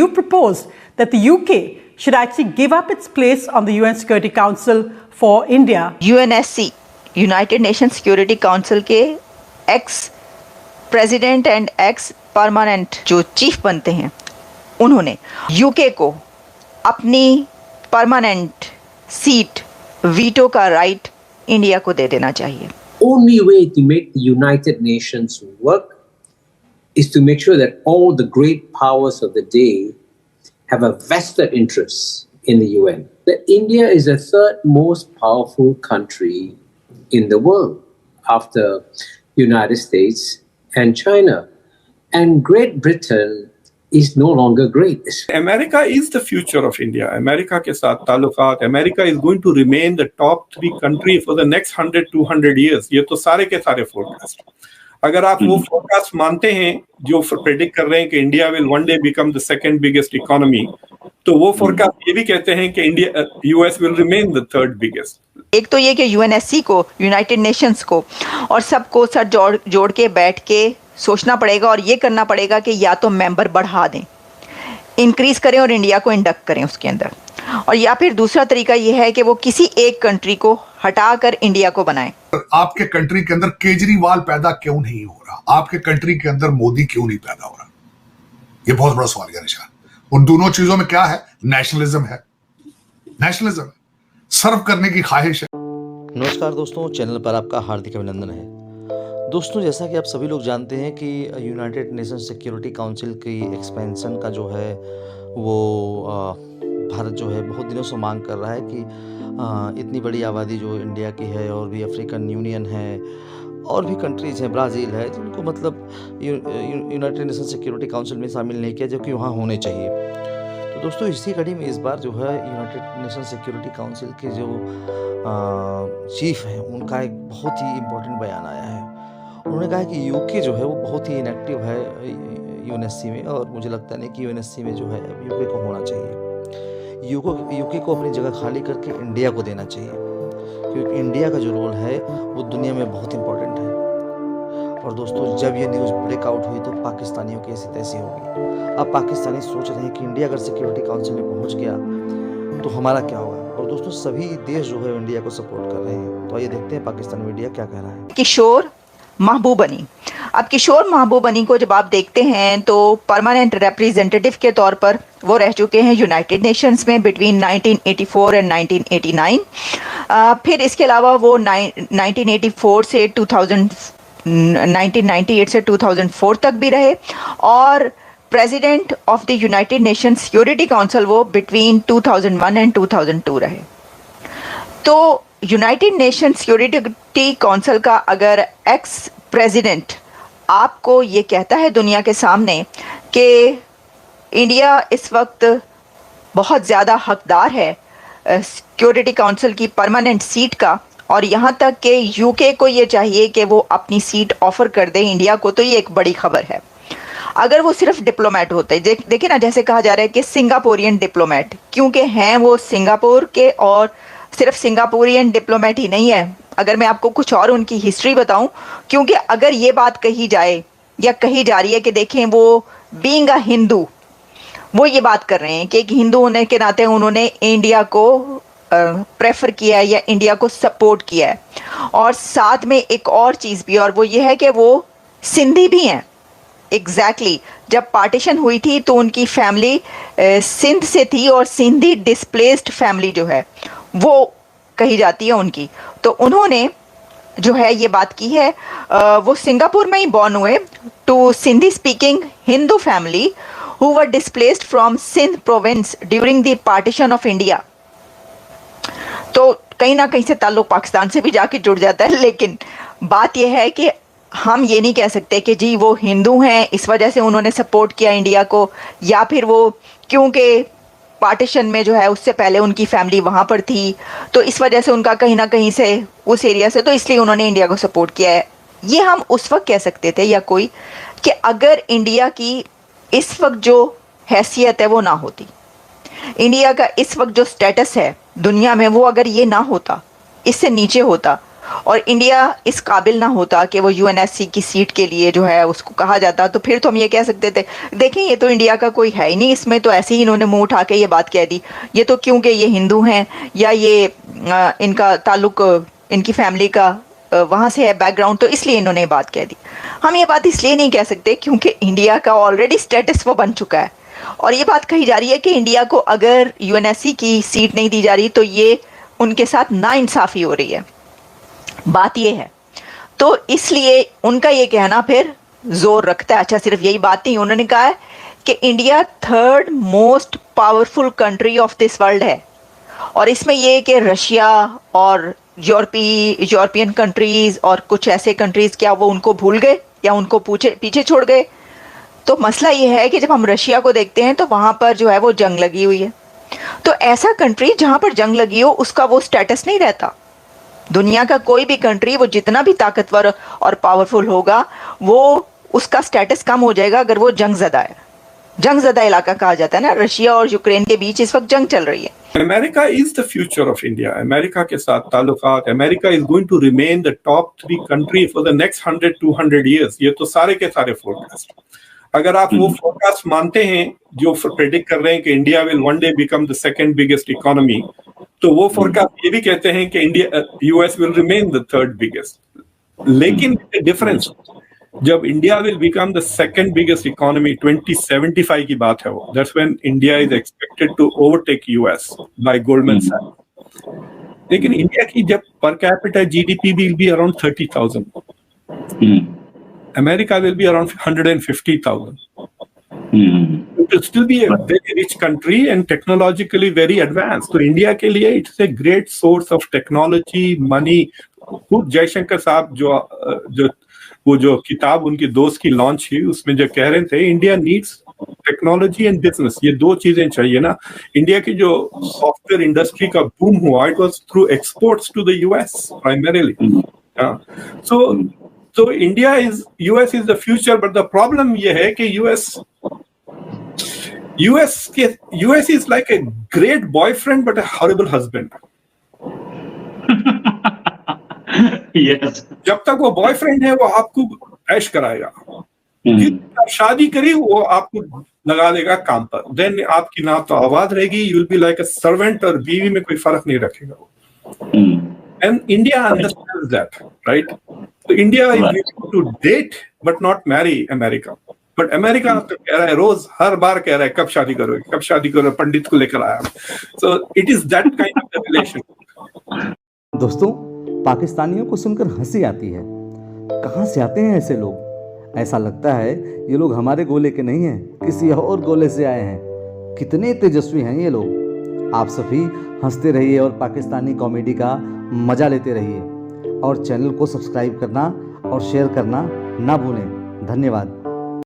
You proposed that the UK should actually give up its place on the UN Security Council for India. UNSC, United Nations Security Council के ex president and x permanent जो chief बनते हैं, उन्होंने UK को अपनी permanent seat veto का right India को दे देना चाहिए. Only way to make the United Nations work is to make sure that all the great powers of the day have a vested interest in the UN. That India is the third most powerful country in the world after United States and China. And Great Britain is no longer great. America is the future of India. America के साथ ताल्लुकात, America is going to remain the top 3 country for the next 100-200 years. ये तो सारे के सारे forecast. अगर आप वो फोरकास्ट मानते हैं जो प्रेडिक्ट कर रहे हैं कि India will one day become the second biggest economy, तो वो फोरकास्ट ये भी कहते हैं कि India US will remain the third biggest. एक तो ये कि यूएनएससी को, यूनाइटेड नेशंस को और सबको सर जोड़ के बैठ के सोचना पड़ेगा और ये करना पड़ेगा कि या तो मेंबर बढ़ा दें, इंक्रीज करें और इंडिया को इंडक्ट करें उसके अंदर, और या फिर दूसरा तरीका ये है कि वो किसी एक कंट्री को हटाकर इंडिया को बनाएं. आपके कंट्री के अंदर केजरीवाल पैदा क्यों नहीं हो रहा? आपके कंट्री के अंदर मोदी क्यों नहीं पैदा हो रहा? ये बहुत बड़ा सवाल है निशान. उन दोनों चीजों में क्या है? नेशनलिज्म है. नेशनलिज्म सर्व करने की ख्वाहिश है. नमस्कार दोस्तों, चैनल पर आपका हार्दिक अभिनंदन है. दोस्तों, जैसा कि आप सभी लोग जानते हैं कि यूनाइटेड नेशन सिक्योरिटी काउंसिल की एक्सपेंशन का जो है वो भारत जो है बहुत दिनों से मांग कर रहा है कि इतनी बड़ी आबादी जो इंडिया की है और भी अफ्रीकन यूनियन है और भी कंट्रीज़ हैं, ब्राज़ील है, जिनको मतलब यूनाइटेड नेशन सिक्योरिटी काउंसिल में शामिल नहीं किया, जो कि वहाँ होने चाहिए. तो दोस्तों, इसी कड़ी में इस बार जो है यूनाइटेड नेशन सिक्योरिटी काउंसिल के जो चीफ हैं, उनका एक बहुत ही इम्पोर्टेंट बयान आया है. उन्होंने कहा कि यूके जो है वो बहुत ही इनएक्टिव है यूएनएससी में, और मुझे लगता नहीं कि यूएनएससी में जो है यूके को होना चाहिए. यूके को अपनी जगह खाली करके इंडिया को देना चाहिए, क्योंकि इंडिया का जो रोल है वो दुनिया में बहुत इम्पोर्टेंट है. और दोस्तों, जब ये न्यूज़ ब्रेकआउट हुई तो पाकिस्तानियों की ऐसी तैसी होगी. अब पाकिस्तानी सोच रहे हैं कि इंडिया अगर सिक्योरिटी काउंसिल में पहुँच गया तो हमारा क्या होगा. और दोस्तों, सभी देश जो है इंडिया को सपोर्ट कर रहे हैं. तो आइए देखते हैं पाकिस्तान मीडिया क्या कह रहा है. किशोर महबूबनी. अब किशोर महबूबनी को जब आप देखते हैं तो परमानेंट रिप्रेजेंटेटिव के तौर पर वो रह चुके हैं यूनाइटेड नेशंस में बिटवीन 1984 एंड 1989. फिर इसके अलावा वो 1984 से 1998 से 2004 तक भी रहे, और president of the United nation security council वो बिटवीन 2001 एंड 2002 रहे. तो यूनाइटेड नेशन सिक्योरिटी काउंसिल का अगर एक्स प्रेसिडेंट आपको ये कहता है दुनिया के सामने कि इंडिया इस वक्त बहुत ज़्यादा हकदार है सिक्योरिटी काउंसिल की परमानेंट सीट का, और यहाँ तक कि यूके को ये चाहिए कि वो अपनी सीट ऑफर कर दे इंडिया को, तो ये एक बड़ी खबर है. अगर वो सिर्फ डिप्लोमेट होते, देखिए ना, जैसे कहा जा रहा है कि सिंगापुरियन डिप्लोमेट, क्योंकि हैं वो सिंगापुर के, और सिर्फ सिंगापुरियन डिप्लोमेट ही नहीं है. अगर मैं आपको कुछ और उनकी हिस्ट्री बताऊं, क्योंकि अगर ये बात कही जाए या कही जा रही है कि देखें वो बीइंग अ हिंदू, वो ये बात कर रहे हैं कि एक हिंदू होने के नाते उन्होंने इंडिया को प्रेफर किया है या इंडिया को सपोर्ट किया है. और साथ में एक और चीज़ भी, और वो ये है कि वो सिंधी भी हैं. एग्जैक्टली जब पार्टीशन हुई थी तो उनकी फैमिली सिंध से थी, और सिंधी डिस्प्लेस्ड फैमिली जो है वो कही जाती है उनकी. तो उन्होंने जो है ये बात की है, वो सिंगापुर में ही बॉर्न हुए to Sindhi speaking Hindu family who were displaced from Sindh province during the partition of India. तो कहीं ना कहीं से ताल्लुक पाकिस्तान से भी जाके जुड़ जाता है. लेकिन बात यह है कि हम ये नहीं कह सकते कि जी वो हिंदू हैं इस वजह से उन्होंने सपोर्ट किया इंडिया को, या फिर वो क्योंकि पार्टीशन में जो है उससे पहले उनकी फैमिली वहाँ पर थी तो इस वजह से उनका कहीं ना कहीं से उस एरिया से, तो इसलिए उन्होंने इंडिया को सपोर्ट किया है. ये हम उस वक्त कह सकते थे या कोई कि अगर इंडिया की इस वक्त जो हैसियत है वो ना होती, इंडिया का इस वक्त जो स्टेटस है दुनिया में वो अगर ये ना होता, इससे नीचे होता, और इंडिया इस काबिल ना होता कि वो यूएनएससी की सीट के लिए जो है उसको कहा जाता, तो फिर तो हम ये कह सकते थे देखें ये तो इंडिया का कोई है ही नहीं, इसमें तो ऐसे ही इन्होंने मुंह उठा के ये बात कह दी, ये तो क्योंकि ये हिंदू हैं या ये इनका ताल्लुक इनकी फैमिली का वहाँ से है बैकग्राउंड, तो इसलिए इन्होंने ये बात कह दी। हम ये बात इसलिए नहीं कह सकते क्योंकि इंडिया का ऑलरेडी स्टेटस वो बन चुका है, और ये बात कही जा रही है कि इंडिया को अगर यूएनएससी की सीट नहीं दी जा रही तो ये उनके साथ नाइंसाफ़ी हो रही है, बात ये है। तो इसलिए उनका ये कहना फिर जोर रखता है। अच्छा, सिर्फ यही बात नहीं, उन्होंने कहा है कि India 3rd most powerful country of this world है, और इसमें ये कि रशिया और यूरोपियन कंट्रीज और कुछ ऐसे कंट्रीज क्या वो उनको भूल गए या उनको पीछे छोड़ गए। तो मसला ये है कि जब हम रशिया को देखते हैं तो वहाँ पर जो है वो जंग लगी हुई है, तो ऐसा कंट्री जहाँ पर जंग लगी हो उसका वो स्टेटस नहीं रहता। दुनिया का कोई भी कंट्री वो जितना भी ताकतवर और पावरफुल होगा वो उसका स्टेटस कम हो जाएगा अगर वो जंग ज़दा है। जंग ज़दा इलाका कहा जाता है ना, रशिया और यूक्रेन के बीच इस वक्त जंग चल रही है। America is the future of India. America के साथ ताल्लुकात, America is going to remain the top 3 country for the next 100-200 years. ये तो सारे के सारे फोरकास्ट, अगर आप वो फोरकास्ट मानते हैं जो प्रेडिक्ट कर रहे हैं कि India will one day become the 2nd biggest economy, तो वो फोरकास्ट ये भी कहते हैं कि India US will remain the 3rd biggest. लेकिन डिफरेंस, जब India will become the 2nd biggest economy 2075 की बात है, वो that's when India is expected to overtake US by Goldman सैक्स। लेकिन इंडिया की जब per capita GDP will be around 30,000, America will be around 150,000. It will still be a very rich country and technologically very advanced. So India के लिए it's a great source of technology, money. खुद जयशंकर साहब जो किताब उनकी दोस्त की launch हुई उसमें जो कह रहे थे India needs technology and business, ये 2 चीजें चाहिए ना। इंडिया की जो सॉफ्टवेयर इंडस्ट्री का बूम हुआ, it was through exports to the US primarily. So US is the future, but the problem ये है कि US is like a great boyfriend but a horrible husband. Yes. जब तक वो बॉयफ्रेंड है वो आपको ऐश कराएगा, आप शादी करी वो आपको लगा देगा काम पर, देन आपकी ना तो आवाज रहेगी, you will be like a servant, और बीवी में कोई फर्क नहीं रखेगा वो। And India understands that, right? So India is willing to date but not marry America. But America तो कह रहा है, रोज हर बार कह रहा है कब शादी करोगे, कब शादी करो, पंडित को लेकर आया। So it is that kind of relation. दोस्तों, पाकिस्तानियों को सुनकर हंसी आती है। कहाँ से आते हैं ऐसे लोग? ऐसा लगता है ये लोग हमारे गोले के नहीं हैं, किसी और गोले से आए हैं। कितने तेजस्वी हैं ये लोग। आप सभी हंसते रहिए और पाकिस्तानी कॉमेडी का मज़ा लेते रहिए, और चैनल को सब्सक्राइब करना और शेयर करना ना भूलें। धन्यवाद।